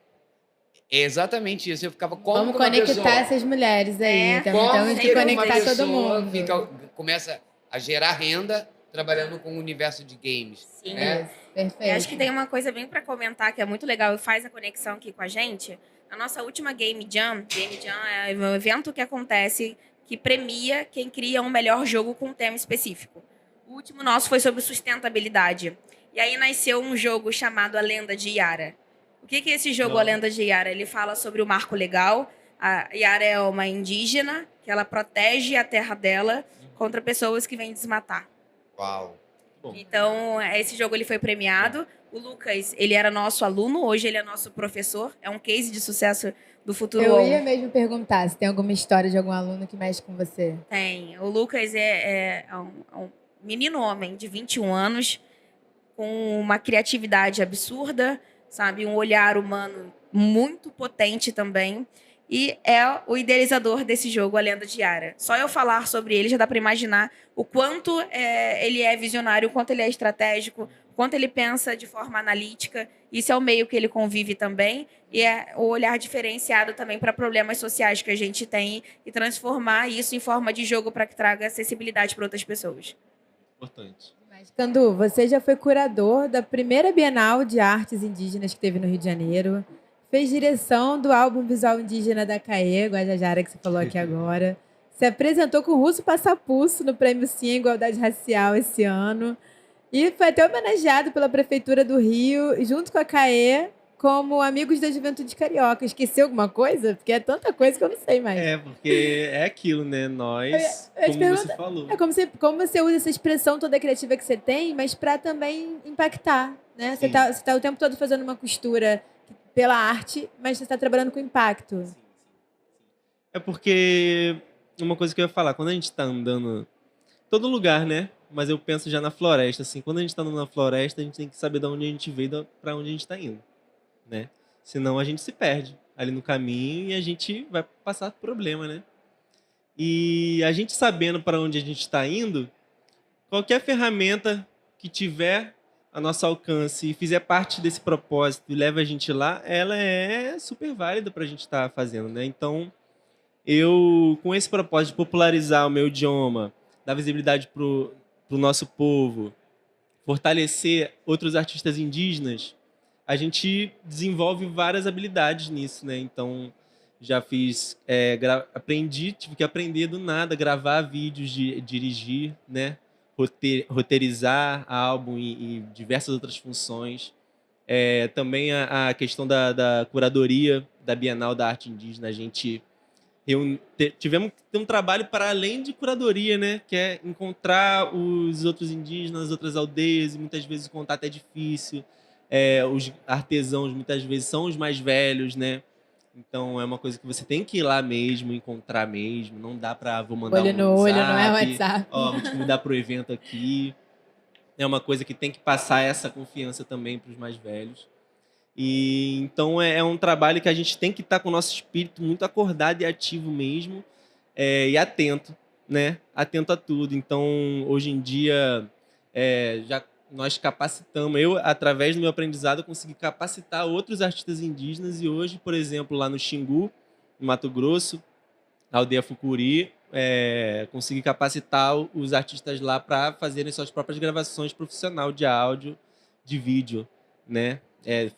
é exatamente isso. Eu ficava, como Vamos que uma conectar pessoa... essas mulheres aí. É, Temos Como que que uma conectar todo pessoa mundo. começa a gerar renda trabalhando com o universo de games. Sim. Né? Isso, perfeito. Eu acho que tem uma coisa bem para comentar que é muito legal e faz a conexão aqui com a gente. A nossa última Game Jam é um evento que acontece que premia quem cria um melhor jogo com um tema específico. O último nosso foi sobre sustentabilidade. E aí nasceu um jogo chamado A Lenda de Yara. O que é esse jogo, A Lenda de Yara? Ele fala sobre o marco legal. A Yara é uma indígena que ela protege a terra dela contra pessoas que vêm desmatar. Uau. Bom. Então, esse jogo ele foi premiado. O Lucas, ele era nosso aluno, hoje ele é nosso professor. É um case de sucesso do futuro. Eu ia mesmo perguntar se tem alguma história de algum aluno que mexe com você. Tem. O Lucas é um menino homem de 21 anos, com uma criatividade absurda, sabe? Um olhar humano muito potente também. E é o idealizador desse jogo, A Lenda de Yara. Só eu falar sobre ele já dá para imaginar o quanto ele é visionário, o quanto ele é estratégico, o quanto ele pensa de forma analítica. Isso é o meio que ele convive também. E é o olhar diferenciado também para problemas sociais que a gente tem e transformar isso em forma de jogo para que traga acessibilidade para outras pessoas. Importante. Mas, Candu, você já foi curador da primeira Bienal de Artes Indígenas que teve no Rio de Janeiro. Fez direção do álbum visual indígena da CAE, Guajajara, que você falou aqui agora. Se apresentou com o Russo Passapulso no Prêmio Sim Igualdade Racial esse ano. E foi até homenageado pela Prefeitura do Rio, junto com a CAE, como Amigos da Juventude Carioca. Esqueci alguma coisa? Porque é tanta coisa que eu não sei mais. Porque é aquilo, né? Nós, Eu te como você falou. É como você usa essa expressão toda criativa que você tem, mas para também impactar, né? Você tá o tempo todo fazendo uma costura pela arte, mas você está trabalhando com impacto. Sim. É porque uma coisa que eu ia falar, quando a gente está andando todo lugar, né? Mas eu penso já na floresta, assim, quando a gente está andando na floresta, a gente tem que saber de onde a gente veio, para onde a gente está indo, né? Senão a gente se perde ali no caminho e a gente vai passar problema, né? E a gente sabendo para onde a gente está indo, qualquer ferramenta que tiver a nosso alcance e fizer parte desse propósito e leva a gente lá, ela é super válida para a gente estar fazendo, né? Então, eu, com esse propósito de popularizar o meu idioma, dar visibilidade para o nosso povo, fortalecer outros artistas indígenas, a gente desenvolve várias habilidades nisso, né? Então, já fiz, tive que aprender do nada, gravar vídeos, dirigir, né? Roteirizar álbum e diversas outras funções. Também a questão da curadoria da Bienal da Arte Indígena. A gente tivemos que ter um trabalho para além de curadoria, né? Que é encontrar os outros indígenas, as outras aldeias, e muitas vezes o contato é difícil. Os artesãos muitas vezes são os mais velhos, né? Então é uma coisa que você tem que ir lá mesmo, encontrar mesmo. Não dá para vou mandar olho no olho, não é WhatsApp. WhatsApp. Ó, vou te convidar para o evento aqui. É uma coisa que tem que passar essa confiança também para os mais velhos. E então é um trabalho que a gente tem que estar com o nosso espírito muito acordado e ativo mesmo, e atento, né? Atento a tudo. Então, hoje em dia, já nós capacitamos. Eu, através do meu aprendizado, consegui capacitar outros artistas indígenas. E hoje, por exemplo, lá no Xingu, no Mato Grosso, na aldeia Fucuri, consegui capacitar os artistas lá para fazerem suas próprias gravações profissionais de áudio, de vídeo, né?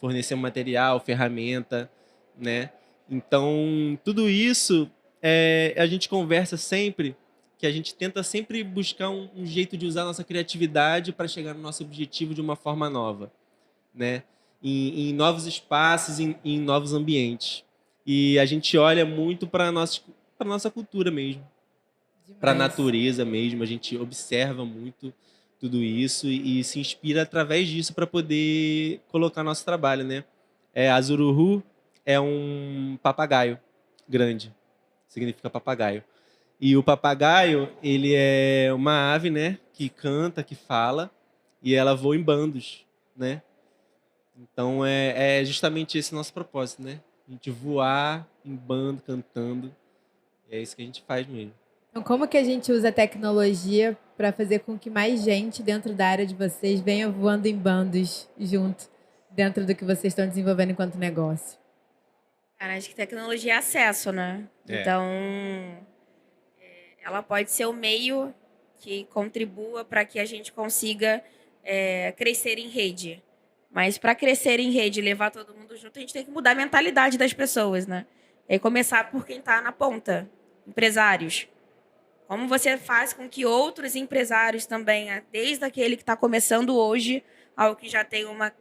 Fornecer material, ferramenta, né? Então, tudo isso a gente conversa sempre, que a gente tenta sempre buscar um jeito de usar a nossa criatividade para chegar no nosso objetivo de uma forma nova, né? Em novos espaços, em novos ambientes. E a gente olha muito para a nossa cultura mesmo, para a Demais. natureza mesmo. A gente observa muito tudo isso e se inspira através disso para poder colocar nosso trabalho, né? A Zuruhu é um papagaio grande, significa papagaio. E o papagaio, ele é uma ave, né, que canta, que fala, e ela voa em bandos, né? Então é justamente esse nosso propósito, né? A gente voar em bando, cantando. É isso que a gente faz mesmo. Então, como que a gente usa a tecnologia para fazer com que mais gente dentro da área de vocês venha voando em bandos junto, dentro do que vocês estão desenvolvendo enquanto negócio? Cara, acho que tecnologia é acesso, né? É. Então, ela pode ser o meio que contribua para que a gente consiga crescer em rede. Mas para crescer em rede e levar todo mundo junto, a gente tem que mudar a mentalidade das pessoas, né? E aí começar por quem está na ponta, empresários. Como você faz com que outros empresários também, desde aquele que está começando hoje ao que já tem uma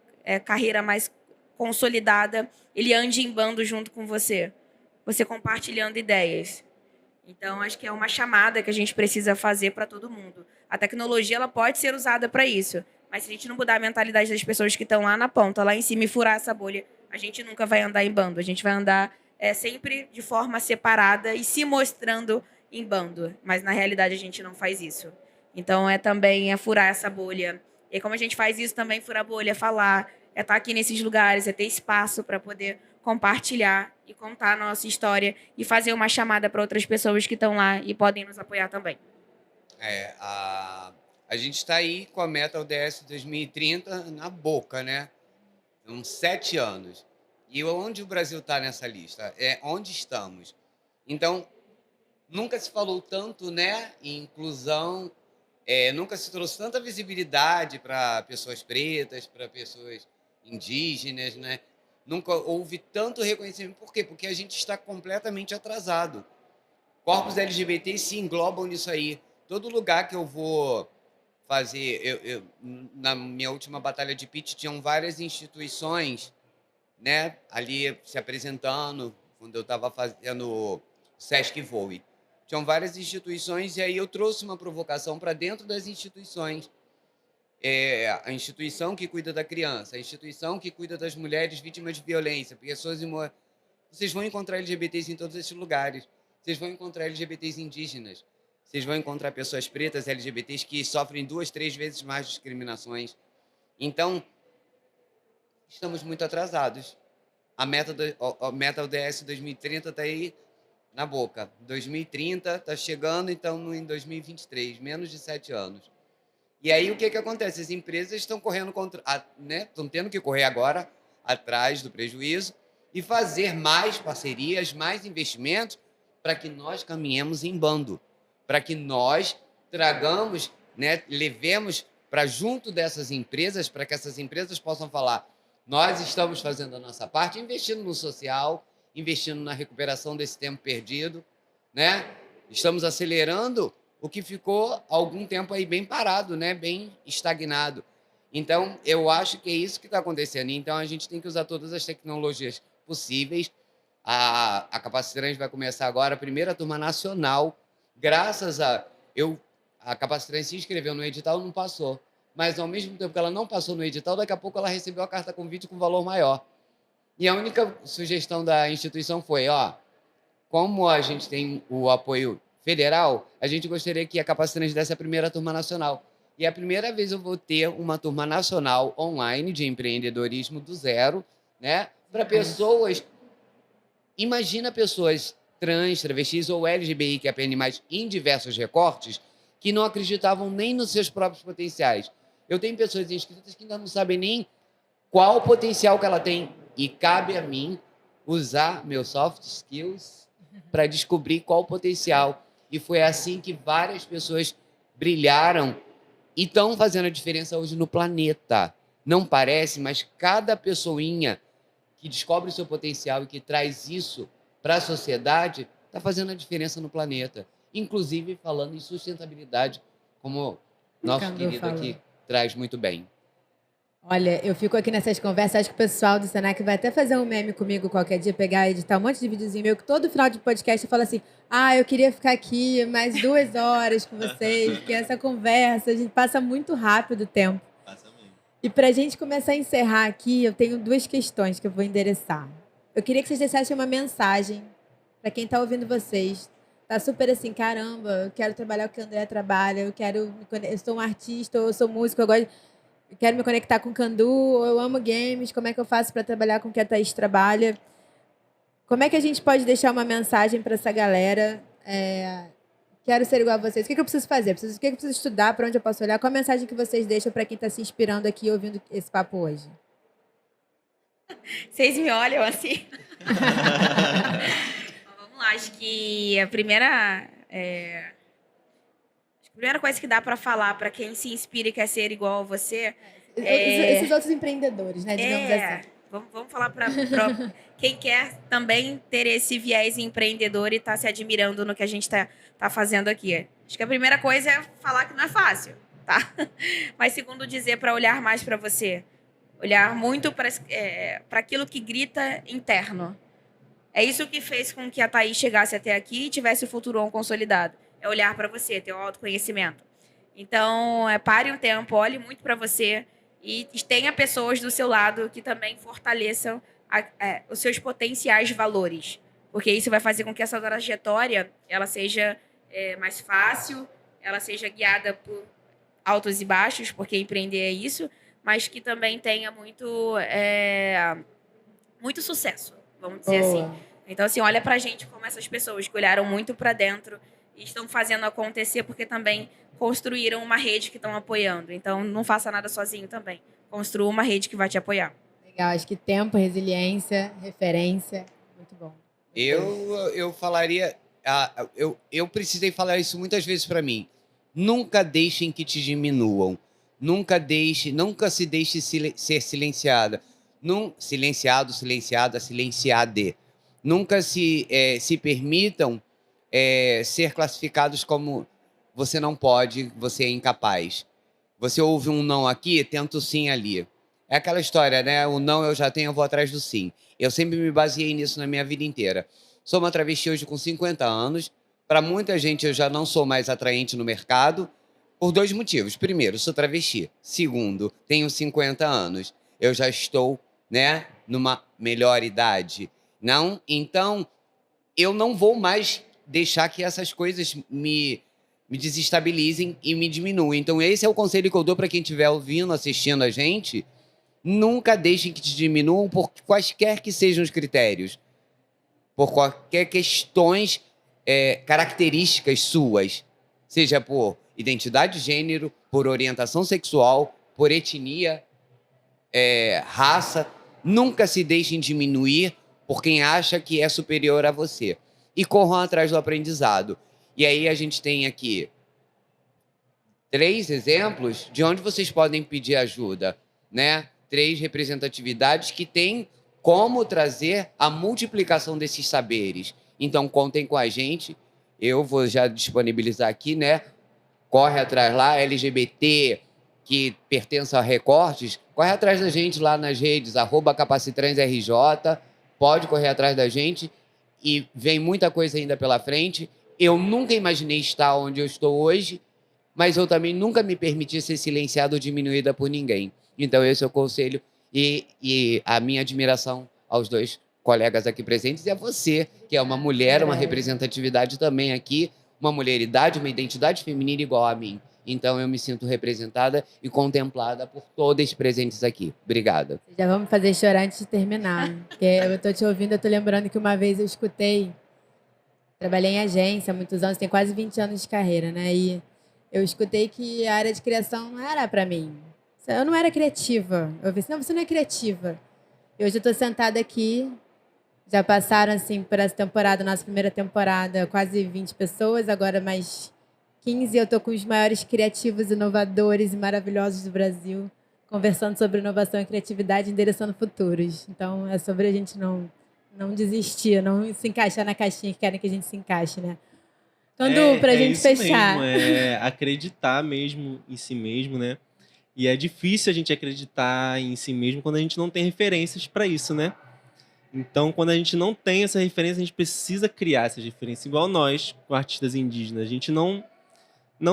carreira mais consolidada, ele ande em bando junto com você? Você compartilhando ideias. Então, acho que é uma chamada que a gente precisa fazer para todo mundo. A tecnologia ela pode ser usada para isso, mas se a gente não mudar a mentalidade das pessoas que estão lá na ponta, lá em cima, e furar essa bolha, a gente nunca vai andar em bando. A gente vai andar sempre de forma separada e se mostrando em bando. Mas, na realidade, a gente não faz isso. Então, também furar essa bolha. E como a gente faz isso também, furar a bolha, falar, estar aqui nesses lugares, ter espaço para poder compartilhar e contar a nossa história e fazer uma chamada para outras pessoas que estão lá e podem nos apoiar também. A gente está aí com a meta ODS 2030 na boca, né? Uns 7 anos. E onde o Brasil está nessa lista? Onde estamos. Então, nunca se falou tanto, né, em inclusão, nunca se trouxe tanta visibilidade para pessoas pretas, para pessoas indígenas, né? Nunca houve tanto reconhecimento. Por quê? Porque a gente está completamente atrasado. Corpos LGBT se englobam nisso aí. Todo lugar que eu vou fazer... na minha última batalha de pitch, tinham várias instituições, né, ali se apresentando, quando eu estava fazendo Sesc Voe. Tinham várias instituições e aí eu trouxe uma provocação para dentro das instituições. A instituição que cuida da criança, a instituição que cuida das mulheres vítimas de violência, pessoas vocês vão encontrar LGBTs em todos esses lugares. Vocês vão encontrar LGBTs indígenas. Vocês vão encontrar pessoas pretas LGBTs que sofrem 2, 3 vezes mais discriminações. Então, estamos muito atrasados. A meta ODS 2030 está aí na boca. 2030 está chegando, então, em 2023, menos de 7 anos. E aí, o que acontece? As empresas estão correndo né? Estão tendo que correr agora atrás do prejuízo e fazer mais parcerias, mais investimentos para que nós caminhemos em bando, para que nós tragamos, né, levemos para junto dessas empresas, para que essas empresas possam falar: nós estamos fazendo a nossa parte, investindo no social, investindo na recuperação desse tempo perdido, né? Estamos acelerando o que ficou algum tempo aí bem parado, né? Bem estagnado. Então, eu acho que é isso que está acontecendo. Então, a gente tem que usar todas as tecnologias possíveis. A Capacitrans vai começar agora a primeira turma nacional, graças a... A Capacitrans se inscreveu no edital, não passou. Mas, ao mesmo tempo que ela não passou no edital, daqui a pouco ela recebeu a carta convite com valor maior. E a única sugestão da instituição foi, como a gente tem o apoio federal, a gente gostaria que a Capacitrans desse a primeira turma nacional. E a primeira vez eu vou ter uma turma nacional online de empreendedorismo do zero, né? Para pessoas... Imagina pessoas trans, travestis ou LGBTQIA+, em diversos recortes, que não acreditavam nem nos seus próprios potenciais. Eu tenho pessoas inscritas que ainda não sabem nem qual o potencial que ela tem. E cabe a mim usar meus soft skills para descobrir qual o potencial. E foi assim que várias pessoas brilharam e estão fazendo a diferença hoje no planeta. Não parece, mas cada pessoinha que descobre o seu potencial e que traz isso para a sociedade está fazendo a diferença no planeta. Inclusive falando em sustentabilidade, como nosso querido aqui traz muito bem. Olha, eu fico aqui nessas conversas, acho que o pessoal do Senac vai até fazer um meme comigo qualquer dia, pegar e editar um monte de videozinho meu, que todo final de podcast eu falo assim, eu queria ficar aqui mais 2 horas com vocês, porque essa conversa, a gente passa muito rápido o tempo. Passa mesmo. E para a gente começar a encerrar aqui, eu tenho 2 questões que eu vou endereçar. Eu queria que vocês deixassem uma mensagem para quem está ouvindo vocês. Tá super assim, caramba, eu quero trabalhar o que o André trabalha, eu sou um artista, eu sou músico, eu quero me conectar com o Candu, eu amo games, como é que eu faço para trabalhar com o que a Thaís trabalha? Como é que a gente pode deixar uma mensagem para essa galera? Quero ser igual a vocês. O que eu preciso fazer? O que eu preciso estudar? Para onde eu posso olhar? Qual a mensagem que vocês deixam para quem está se inspirando aqui e ouvindo esse papo hoje? Vocês me olham assim. Vamos lá, acho que a primeira coisa que dá para falar para quem se inspira e quer ser igual a você Esses outros empreendedores, né? Digamos assim. Vamos falar para quem quer também ter esse viés empreendedor e está se admirando no que a gente tá fazendo aqui. Acho que a primeira coisa é falar que não é fácil, tá? Mas segundo, dizer para olhar mais para você. Olhar muito para aquilo que grita interno. É isso que fez com que a Thaís chegasse até aqui e tivesse o Futuron consolidado. É olhar para você, ter o autoconhecimento. Então, pare um tempo, olhe muito para você e tenha pessoas do seu lado que também fortaleçam os seus potenciais valores. Porque isso vai fazer com que essa trajetória ela seja mais fácil, ela seja guiada por altos e baixos, porque empreender é isso, mas que também tenha muito sucesso, vamos dizer assim. Então, assim, olha pra gente como essas pessoas que olharam muito para dentro e estão fazendo acontecer porque também construíram uma rede que estão apoiando. Então, não faça nada sozinho também. Construa uma rede que vai te apoiar. Legal, acho que tempo, resiliência, referência, muito bom. Eu falaria, eu precisei falar isso muitas vezes para mim. Nunca deixem que te diminuam. Nunca se deixe ser silenciada. Silenciado, silenciada, silenciade. Nunca se permitam ser classificados como você não pode, você é incapaz. Você ouve um não aqui, tenta o sim ali. É aquela história, né? O não eu já tenho, eu vou atrás do sim. Eu sempre me baseei nisso na minha vida inteira. Sou uma travesti hoje com 50 anos. Para muita gente, eu já não sou mais atraente no mercado por 2 motivos. Primeiro, sou travesti. Segundo, tenho 50 anos. Eu já estou, né, numa melhor idade. Não? Então, eu não vou mais deixar que essas coisas me desestabilizem e me diminuem. Então, esse é o conselho que eu dou para quem estiver ouvindo, assistindo a gente. Nunca deixem que te diminuam por quaisquer que sejam os critérios. Por qualquer questões, características suas. Seja por identidade de gênero, por orientação sexual, por etnia, raça. Nunca se deixem diminuir por quem acha que é superior a você. E corram atrás do aprendizado. E aí a gente tem aqui 3 exemplos de onde vocês podem pedir ajuda, né? 3 representatividades que têm como trazer a multiplicação desses saberes. Então, contem com a gente. Eu vou já disponibilizar aqui, né? Corre atrás lá, LGBT, que pertence a Recortes, corre atrás da gente lá nas redes, @CapacitransRJ, pode correr atrás da gente e vem muita coisa ainda pela frente. Eu nunca imaginei estar onde eu estou hoje, mas eu também nunca me permiti ser silenciado ou diminuída por ninguém. Então, esse é o conselho e a minha admiração aos 2 colegas aqui presentes e a você, que é uma mulher, uma representatividade também aqui, uma mulheridade, uma identidade feminina igual a mim. Então, eu me sinto representada e contemplada por todos presentes aqui. Obrigada. Já vamos fazer chorar antes de terminar. Porque eu estou te ouvindo, eu estou lembrando que uma vez eu escutei, trabalhei em agência há muitos anos, tenho quase 20 anos de carreira, né? E eu escutei que a área de criação não era para mim. Eu não era criativa. Eu disse, não, você não é criativa. E hoje eu estou sentada aqui, já passaram, assim, por essa temporada, nossa primeira temporada, quase 20 pessoas, agora mais 15. Eu estou com os maiores criativos, inovadores e maravilhosos do Brasil, conversando sobre inovação e criatividade, endereçando futuros. Então, é sobre a gente não desistir, não se encaixar na caixinha que querem que a gente se encaixe, né? Candu, para a gente isso fechar. Mesmo, acreditar mesmo em si mesmo, né? E é difícil a gente acreditar em si mesmo quando a gente não tem referências para isso, né? Então, quando a gente não tem essa referência, a gente precisa criar essas referências, igual nós, com artistas indígenas. A gente não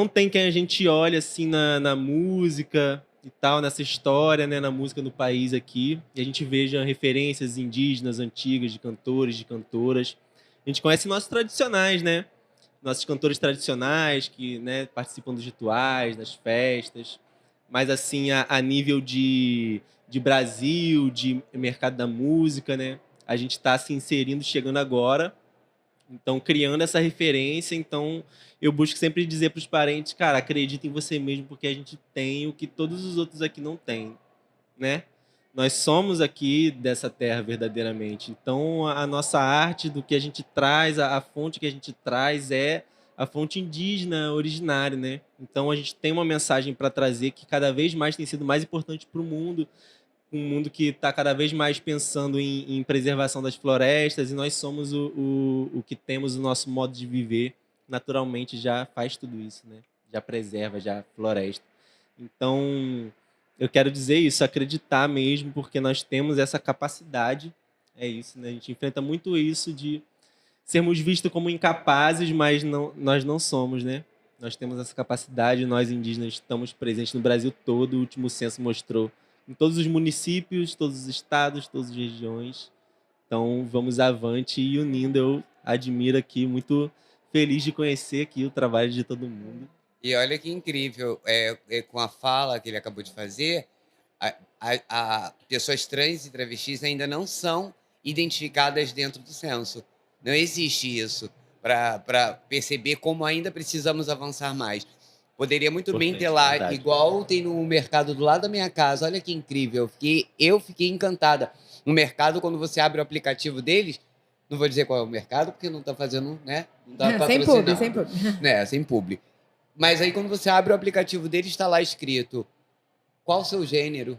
tem quem a gente olha assim na música e tal, nessa história, né, na música do país aqui, e a gente veja referências indígenas antigas de cantores, de cantoras. A gente conhece nossos tradicionais, né? Nossos cantores tradicionais que, né, participam dos rituais, das festas, mas assim, a nível de Brasil, de mercado da música, né? A gente está se inserindo, chegando agora, então criando essa referência. Então eu busco sempre dizer para os parentes, cara, acredita em você mesmo, porque a gente tem o que todos os outros aqui não têm, né? Nós somos aqui dessa terra verdadeiramente. Então a nossa arte, do que a gente traz, a fonte que a gente traz é a fonte indígena originária, né? Então a gente tem uma mensagem para trazer que cada vez mais tem sido mais importante para o mundo, um mundo que está cada vez mais pensando em preservação das florestas, e nós somos o que temos o nosso modo de viver, naturalmente já faz tudo isso, né? Já preserva, já floresta. Então, eu quero dizer isso, acreditar mesmo, porque nós temos essa capacidade, é isso, né? A gente enfrenta muito isso de sermos vistos como incapazes, mas não, nós não somos, né? Nós temos essa capacidade, nós indígenas estamos presentes no Brasil todo, o último censo mostrou em todos os municípios, todos os estados, todas as regiões. Então, vamos avante e unindo. Eu admiro aqui, muito feliz de conhecer aqui o trabalho de todo mundo. E olha que incrível, com a fala que ele acabou de fazer, pessoas trans e travestis ainda não são identificadas dentro do censo. Não existe isso para perceber como ainda precisamos avançar mais. Poderia muito bem Importante, ter lá, verdade. igual tem no mercado do lado da minha casa. Olha que incrível, eu fiquei encantada. No mercado, quando você abre o aplicativo deles, não vou dizer qual é o mercado, porque não está fazendo, né? Não está Sem patrocinando. publi, sem publi. Né, sem publi. Mas aí, quando você abre o aplicativo deles, está lá escrito: qual o seu gênero?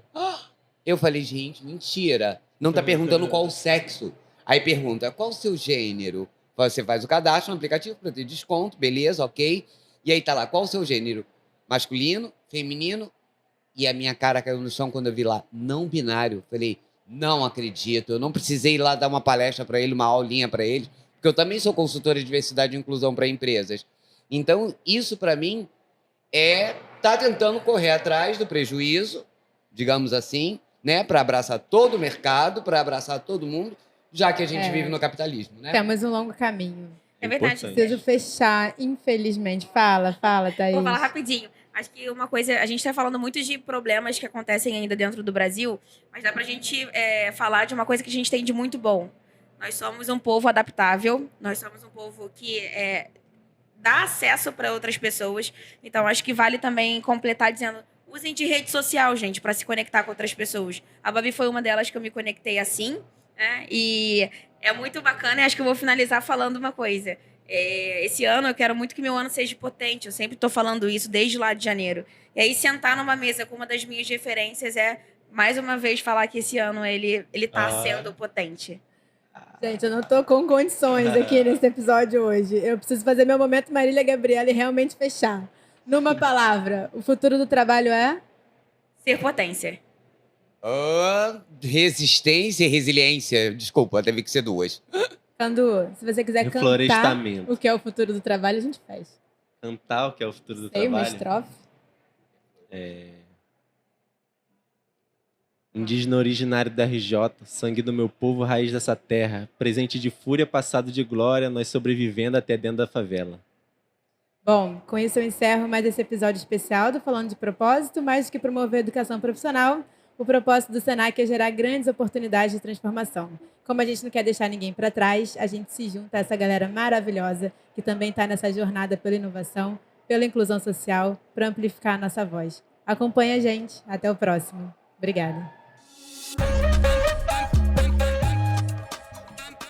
Eu falei, gente, mentira. Não está perguntando qual o sexo. Aí pergunta, qual o seu gênero? Você faz o cadastro no aplicativo para ter desconto, beleza, ok. E aí tá lá, qual o seu gênero? Masculino, feminino? E a minha cara caiu no chão quando eu vi lá, não binário. Falei, não acredito, eu não precisei ir lá dar uma palestra para ele, uma aulinha para ele, porque eu também sou consultora de diversidade e inclusão para empresas. Então, isso para mim tá tentando correr atrás do prejuízo, digamos assim, né, para abraçar todo o mercado, para abraçar todo mundo, já que a gente vive no capitalismo, né? Temos um longo caminho. É verdade. Importante. Preciso fechar, infelizmente. Fala, Thaís. Vou falar rapidinho. Acho que uma coisa... A gente está falando muito de problemas que acontecem ainda dentro do Brasil, mas dá pra gente falar de uma coisa que a gente tem de muito bom. Nós somos um povo adaptável, nós somos um povo que dá acesso para outras pessoas. Então, acho que vale também completar dizendo... Usem de rede social, gente, para se conectar com outras pessoas. A Babi foi uma delas que eu me conectei assim, né? E é muito bacana, e acho que eu vou finalizar falando uma coisa. Esse ano eu quero muito que meu ano seja potente, eu sempre estou falando isso desde lá de janeiro. E aí sentar numa mesa com uma das minhas referências mais uma vez, falar que esse ano ele tá sendo potente. Gente, eu não tô com condições aqui nesse episódio hoje. Eu preciso fazer meu momento Marília Gabriela e realmente fechar. Numa palavra, o futuro do trabalho é? Ser potência. Resistência e resiliência. Desculpa, teve que ser duas. Candu, se você quiser cantar Reflorestamento. o que é o futuro do trabalho, a gente faz. Cantar o que é o futuro do Tem uma trabalho. estrofe? Indígena originário da RJ, sangue do meu povo, raiz dessa terra, presente de fúria, passado de glória, nós sobrevivendo até dentro da favela. Bom, com isso eu encerro mais esse episódio especial do Falando de Propósito. Mais do que promover a educação profissional, o propósito do Senac é gerar grandes oportunidades de transformação. Como a gente não quer deixar ninguém para trás, a gente se junta a essa galera maravilhosa que também está nessa jornada pela inovação, pela inclusão social, para amplificar a nossa voz. Acompanhe a gente. Até o próximo. Obrigada.